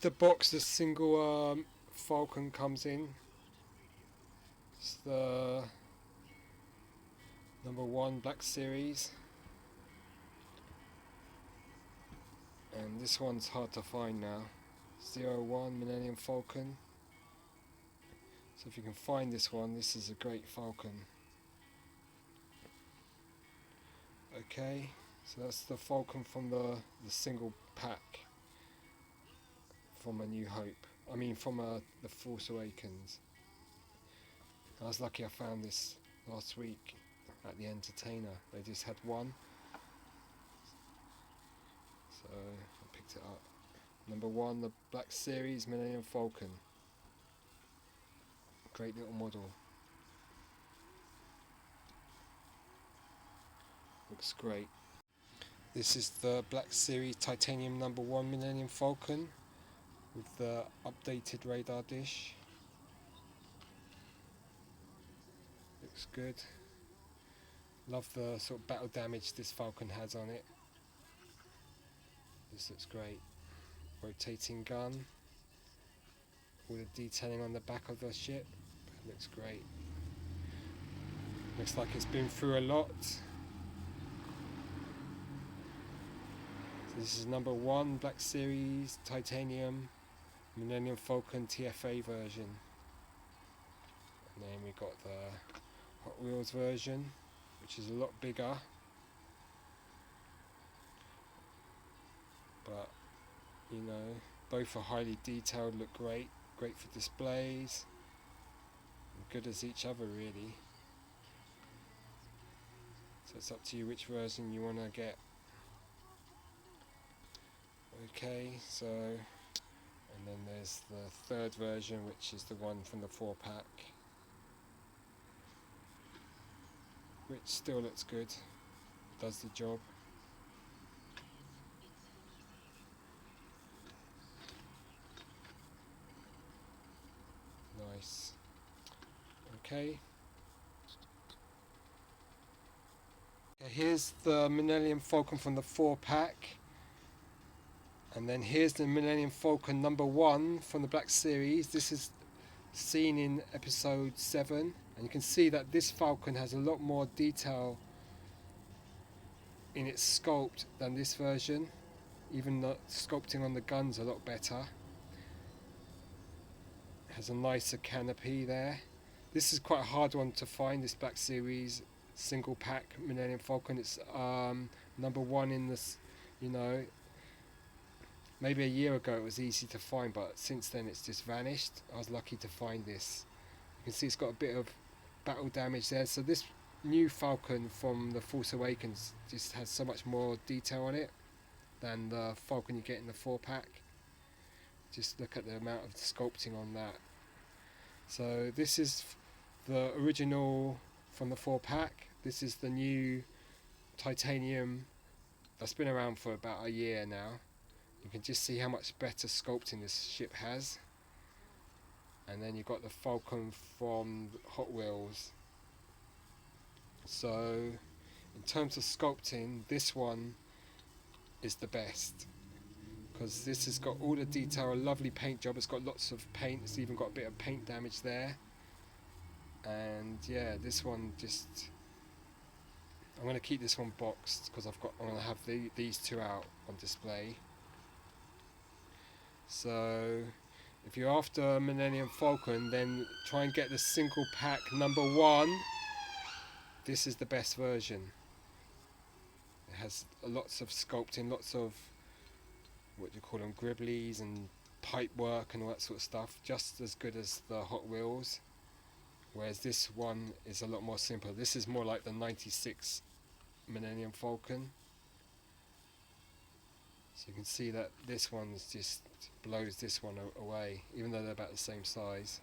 the box the single Falcon comes in. It's the #1 Black Series, and this one's hard to find now. 01 Millennium Falcon. So if you can find this one, this is a great Falcon. Okay, so that's the Falcon from the single pack from A New Hope. I mean from The Force Awakens. I was lucky I found this last week at the Entertainer. They just had one, so I picked it up. #1, the Black Series Millennium Falcon. Great little model. Looks great. This is the Black Series Titanium #1 Millennium Falcon with the updated radar dish. Looks good. Love the sort of battle damage this Falcon has on it. This looks great. Rotating gun. All the detailing on the back of the ship. Looks great. Looks like it's been through a lot. So this is #1 Black Series Titanium Millennium Falcon TFA version. And then we got the Hot Wheels version, which is a lot bigger, but you know, both are highly detailed, look great for displays, and good as each other really. So it's up to you which version you want to get. Okay, so, and then there's the third version, which is the one from the 4-pack, which still looks good, does the job. Nice. Okay. Here's the Millennium Falcon from the 4-pack. And then here's the Millennium Falcon #1 from the Black Series. This is seen in episode 7. And you can see that this Falcon has a lot more detail in its sculpt than this version. Even the sculpting on the gun's a lot better. It has a nicer canopy there. This is quite a hard one to find, this Black Series single pack Millennium Falcon. It's #1 in this, you know, maybe a year ago it was easy to find, but since then it's just vanished. I was lucky to find this. You can see it's got a bit of battle damage there. So this new Falcon from The Force Awakens just has so much more detail on it than the Falcon you get in the 4-pack. Just look at the amount of sculpting on that. So this is the original from the 4-pack. This is the new titanium that's been around for about a year now. You can just see how much better sculpting this ship has. And then you've got the Falcon from Hot Wheels. So in terms of sculpting, this one is the best, because this has got all the detail, a lovely paint job. It's got lots of paint. It's even got a bit of paint damage there. And yeah, this one just, I'm going to keep this one boxed because I'm going to have these two out on display. So if you're after Millennium Falcon, then try and get the single pack #1. This is the best version. It has lots of sculpting, lots of, what do you call them, gribblies and pipe work and all that sort of stuff, just as good as the Hot Wheels. Whereas this one is a lot more simple. This is more like the 96 Millennium Falcon. So you can see that this one just blows this one away, even though they're about the same size.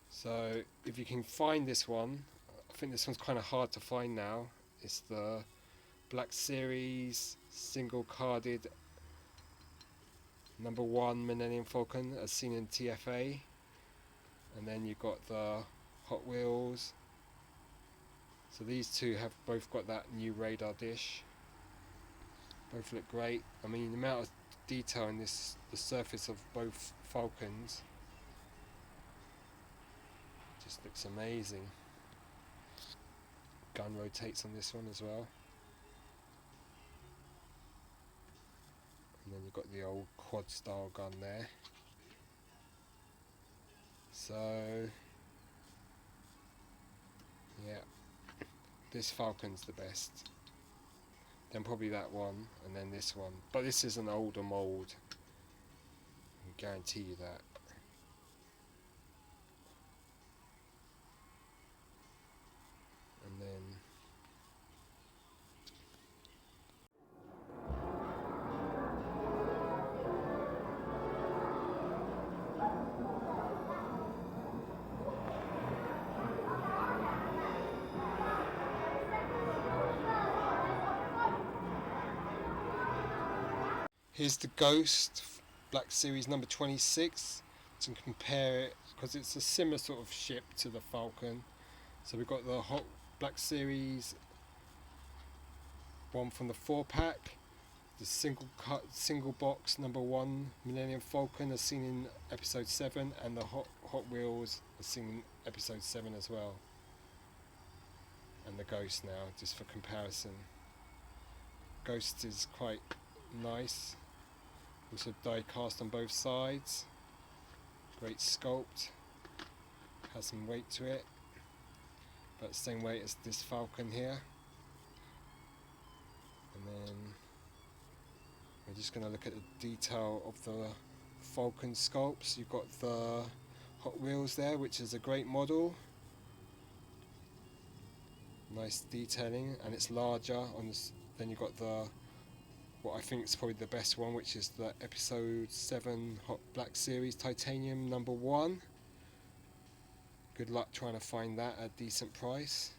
So if you can find this one, I think this one's kind of hard to find now. It's the Black Series single carded #1 Millennium Falcon as seen in TFA. And then you've got the Hot Wheels So these two have both got that new radar dish. Both look great. I mean, the amount of detail in this, the surface of both Falcons, just looks amazing. Gun rotates on this one as well. And then you've got the old quad style gun there. So yeah, this Falcon's the best. Then probably that one, and then this one. But this is an older mould, I can guarantee you that. And then here's the Ghost Black Series number 26 to compare it, because it's a similar sort of ship to the Falcon. So we've got the Hot Black Series one from the 4-pack, the single box number 1 Millennium Falcon as seen in episode 7, and the Hot Wheels as seen in episode 7 as well. And the Ghost now, just for comparison. Ghost is quite nice. Also die cast on both sides. Great sculpt. Has some weight to it. But same weight as this Falcon here. And then we're just going to look at the detail of the Falcon sculpts. You've got the Hot Wheels there, which is a great model. Nice detailing, and it's larger on this. Then you've got the, what I think is probably the best one, which is the episode 7 Hot Black Series Titanium number 1. Good luck trying to find that at a decent price.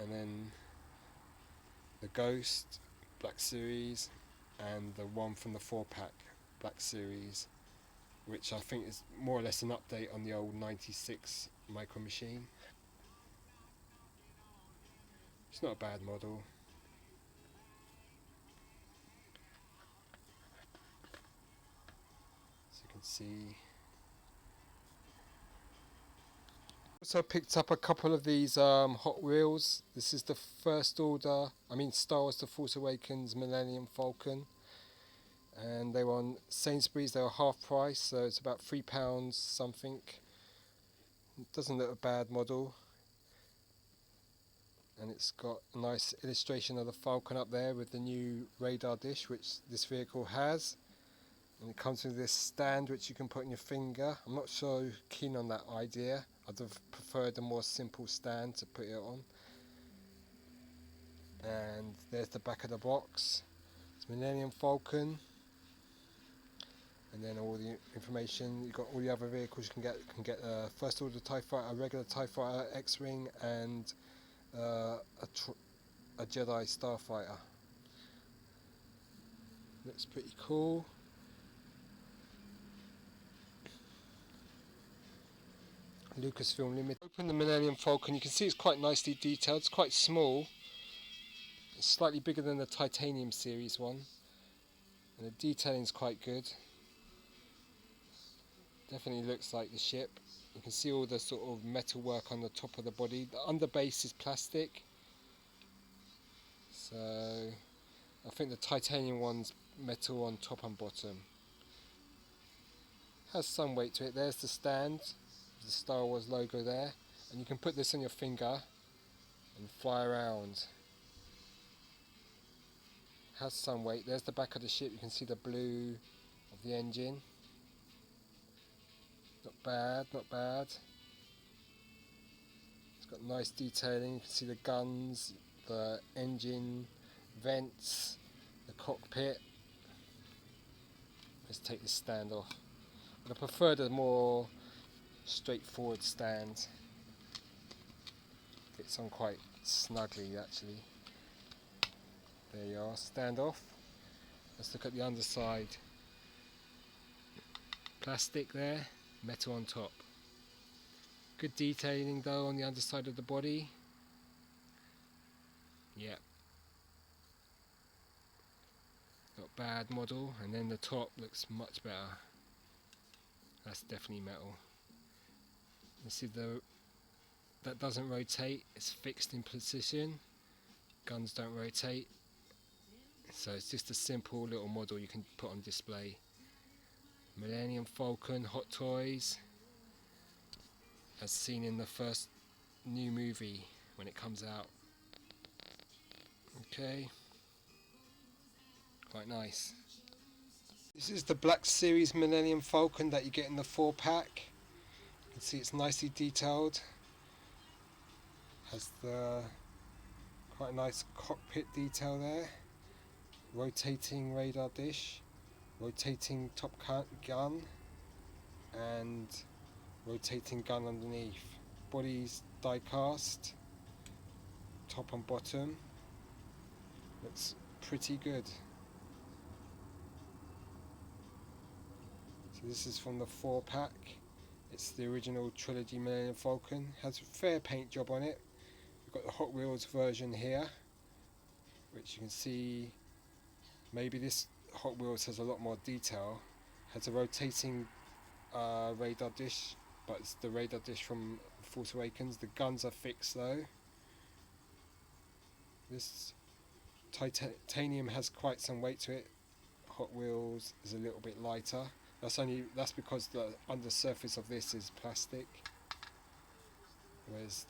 And then the Ghost Black Series and the one from the 4-pack Black Series, which I think is more or less an update on the old 96 Micro Machine. It's not a bad model. As you can see. Also picked up a couple of these Hot Wheels. This is the first order, Star Wars The Force Awakens Millennium Falcon. And they were on Sainsbury's, they were half price, so it's about £3 something. It doesn't look a bad model. And it's got a nice illustration of the Falcon up there with the new radar dish, which this vehicle has. And it comes with this stand which you can put on your finger. I'm not so keen on that idea. I'd have preferred a more simple stand to put it on. And there's the back of the box. It's Millennium Falcon. And then all the information. You've got all the other vehicles you can get a First Order TIE Fighter, a regular TIE Fighter, X-Wing, and a Jedi Starfighter. Looks pretty cool. Lucasfilm Limited. Open the Millennium Falcon. You can see it's quite nicely detailed. It's quite small. It's slightly bigger than the Titanium series one, and the detailing is quite good. Definitely looks like the ship. You can see all the sort of metal work on the top of the body. The underbase is plastic. So I think the Titanium one's metal on top and bottom. Has some weight to it. There's the stand, the Star Wars logo there, and you can put this on your finger and fly around. Has some weight. There's the back of the ship. You can see the blue of the engine. Not bad, not bad. It's got nice detailing. You can see the guns, the engine vents, the cockpit. Let's take this stand off. But I prefer the more straightforward stand. Fits on quite snugly actually. There you are, stand off. Let's look at the underside. Plastic there, metal on top. Good detailing though on the underside of the body. Yep. Not bad model, and then the top looks much better. That's definitely metal. You see that doesn't rotate, it's fixed in position. Guns don't rotate. So it's just a simple little model you can put on display. Millennium Falcon Hot Toys, as seen in the first new movie when it comes out. Okay, quite nice. This is the Black Series Millennium Falcon that you get in the 4-pack. You can see it's nicely detailed. Has the quite a nice cockpit detail there. Rotating radar dish, rotating top gun, and rotating gun underneath. Body's die cast, top and bottom. Looks pretty good. So this is from the 4-pack. It's the original trilogy Millennium Falcon. Has a fair paint job on it. We've got the Hot Wheels version here, which you can see. Maybe this Hot Wheels has a lot more detail. Has a rotating radar dish, but it's the radar dish from Force Awakens. The guns are fixed though. This titanium has quite some weight to it. Hot Wheels is a little bit lighter. That's because the undersurface of this is plastic, whereas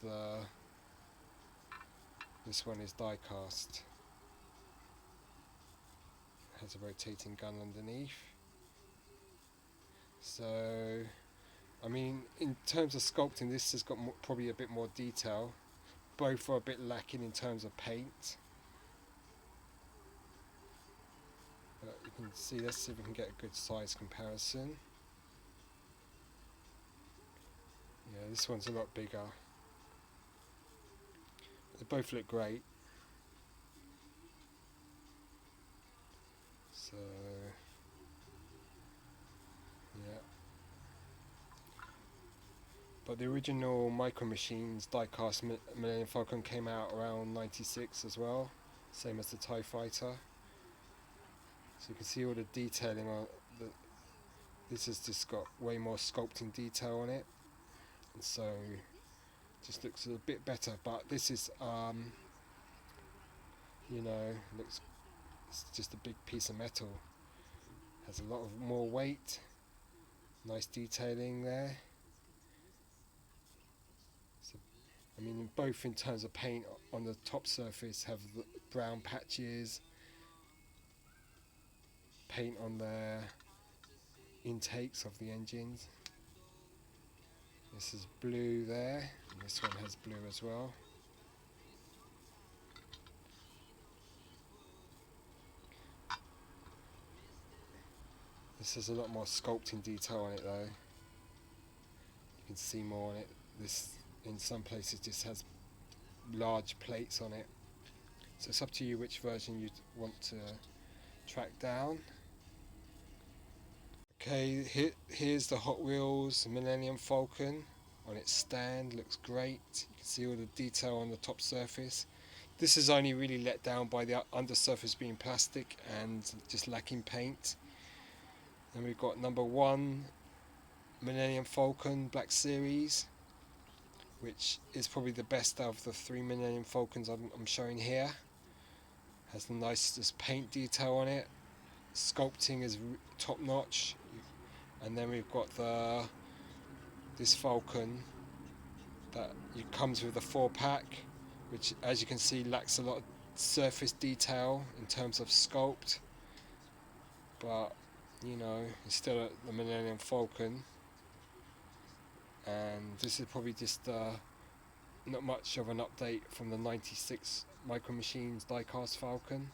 this one is die cast. Has a rotating gun underneath. So, I mean, in terms of sculpting, this has got probably a bit more detail. Both are a bit lacking in terms of paint. But you can see, let's see if we can get a good size comparison. Yeah, this one's a lot bigger. They both look great. So, yeah. But the original Micro Machines die-cast Millennium Falcon came out around '96 as well, same as the TIE Fighter. So you can see all the detailing on this has just got way more sculpting detail on it, and so just looks a bit better. But this is you know, looks, it's just a big piece of metal. Has a lot of more weight. Nice detailing there. So, I mean, both in terms of paint on the top surface have the brown patches. Paint on the intakes of the engines. This is blue there, and this one has blue as well. This has a lot more sculpting detail on it though. You can see more on it. This in some places just has large plates on it. So it's up to you which version you want to track down. Okay, here's the Hot Wheels Millennium Falcon on its stand. Looks great. You can see all the detail on the top surface. This is only really let down by the undersurface being plastic and just lacking paint. Then we've got number 1 Millennium Falcon Black Series, which is probably the best out of the 3 Millennium Falcons I'm showing here. Has the nicest paint detail on it. Sculpting is top notch. And then we've got this Falcon that comes with a 4-pack, which as you can see lacks a lot of surface detail in terms of sculpt, but you know, it's still the Millennium Falcon. And this is probably just not much of an update from the '96 Micro Machines die-cast Falcon.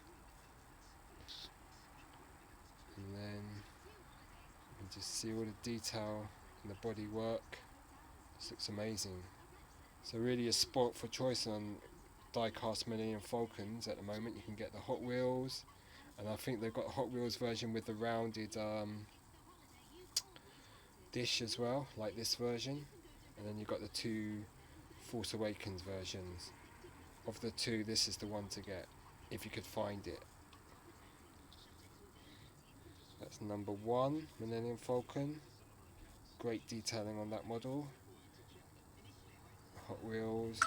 And then you can just see all the detail in the body work. This looks amazing. So really a sport for choice on die-cast Millennium Falcons at the moment. You can get the Hot Wheels, and I think they've got a Hot Wheels version with the rounded dish as well, like this version. And then you've got the 2 Force Awakens versions. of the two, this is the one to get, if you could find it. That's number 1, Millennium Falcon. Great detailing on that model. Hot Wheels.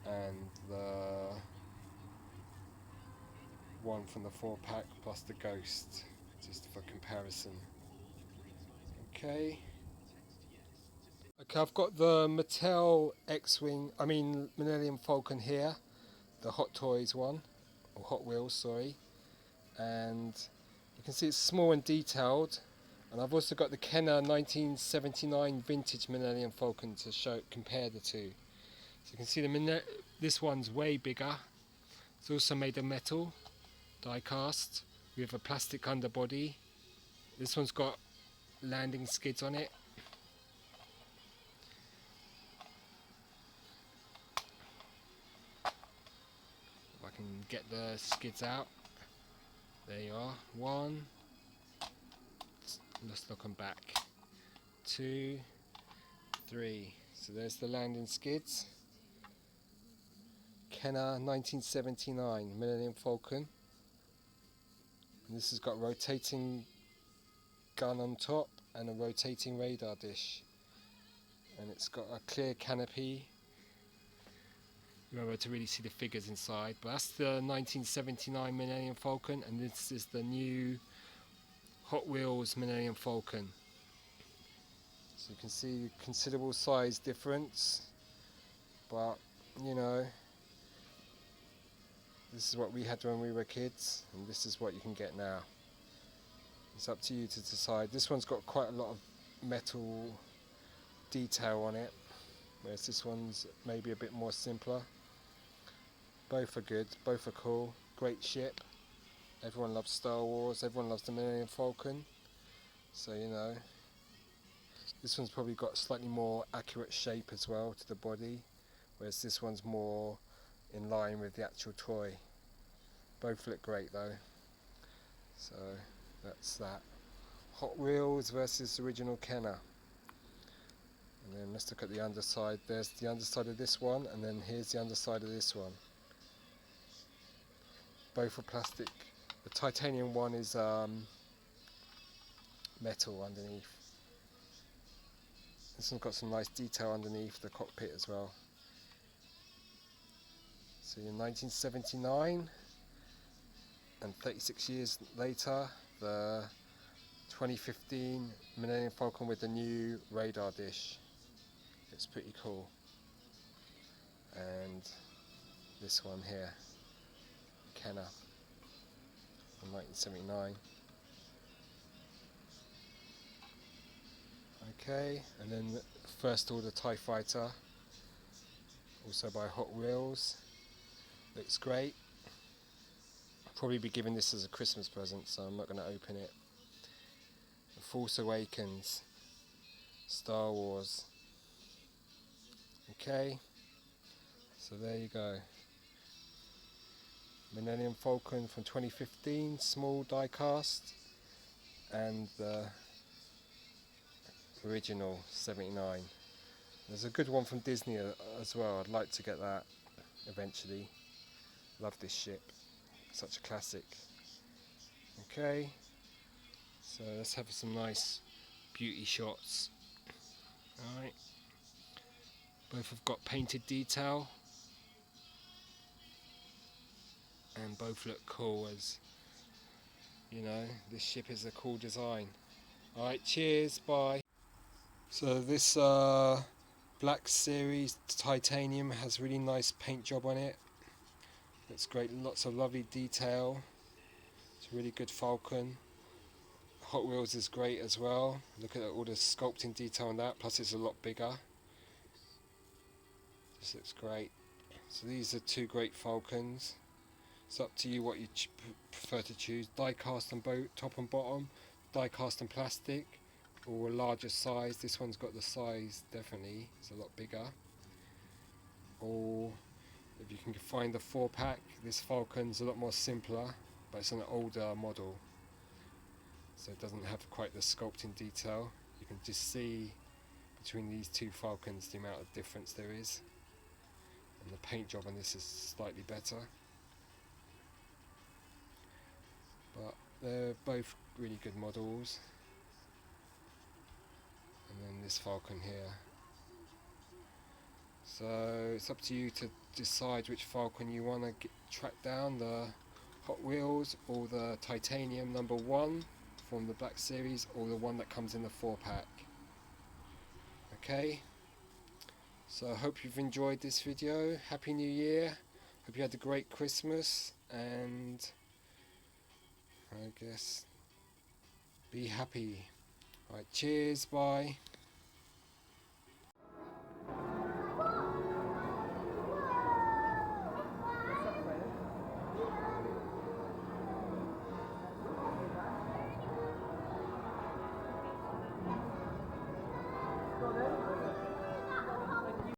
And the one from the 4-pack plus the Ghost, just for comparison. Okay, I've got the Mattel Millennium Falcon here, the Hot Toys one, or Hot Wheels, sorry, and you can see it's small and detailed. And I've also got the Kenner 1979 vintage Millennium Falcon to compare the two. So you can see this one's way bigger. It's also made of metal, die cast, with a plastic underbody. This one's got landing skids on it. If I can get the skids out. There you are. 1. Let's look them back. 2, 3. So there's the landing skids. Kenner 1979 Millennium Falcon. And this has got rotating gun on top and a rotating radar dish. And it's got a clear canopy. You won't be able to really see the figures inside, but that's the 1979 Millennium Falcon, and this is the new Hot Wheels Millennium Falcon. So you can see considerable size difference, but you know, this is what we had when we were kids, and this is what you can get now. It's up to you to decide. This one's got quite a lot of metal detail on it, whereas this one's maybe a bit more simpler. Both are good, both are cool, great ship. Everyone loves Star Wars, everyone loves the Millennium Falcon. So you know, this one's probably got slightly more accurate shape as well to the body, whereas this one's more in line with the actual toy. Both look great though. So that's that. Hot Wheels versus original Kenner. And then let's look at the underside. There's the underside of this one, and then here's the underside of this one. Both are plastic. The titanium one is metal underneath. This one's got some nice detail underneath the cockpit as well. So in 1979, and 36 years later, the 2015 Millennium Falcon with the new radar dish. It's pretty cool. And this one here, Kenner from 1979. Okay, and then the First Order TIE Fighter, also by Hot Wheels. Looks great. I'll probably be giving this as a Christmas present, so I'm not going to open it. The Force Awakens, Star Wars. Okay, so there you go. Millennium Falcon from 2015, small die cast, and the original 79. There's a good one from Disney as well. I'd like to get that eventually. Love this ship, such a classic. Okay, so let's have some nice beauty shots. Alright, both have got painted detail, and both look cool, as you know, this ship is a cool design. Alright, cheers, bye. So this Black Series titanium has really nice paint job on it. Looks great, lots of lovely detail. It's a really good Falcon. Hot Wheels is great as well. Look at all the sculpting detail on that, plus it's a lot bigger. This looks great. So these are two great Falcons. It's up to you what you prefer to choose. Die cast on both top and bottom, die cast and plastic, or a larger size. This one's got the size, definitely, it's a lot bigger. Or if you can find the 4-pack, this Falcon's a lot more simpler, but it's an older model, so it doesn't have quite the sculpting detail. You can just see between these two Falcons, the amount of difference there is, and the paint job on this is slightly better, but they're both really good models. And then this Falcon here. So it's up to you to decide which Falcon you want to track down, the Hot Wheels or the Titanium #1 from the Black Series, or the one that comes in the 4-pack. Okay, so I hope you've enjoyed this video. Happy New Year, hope you had a great Christmas, and I guess be happy. Alright, cheers, bye.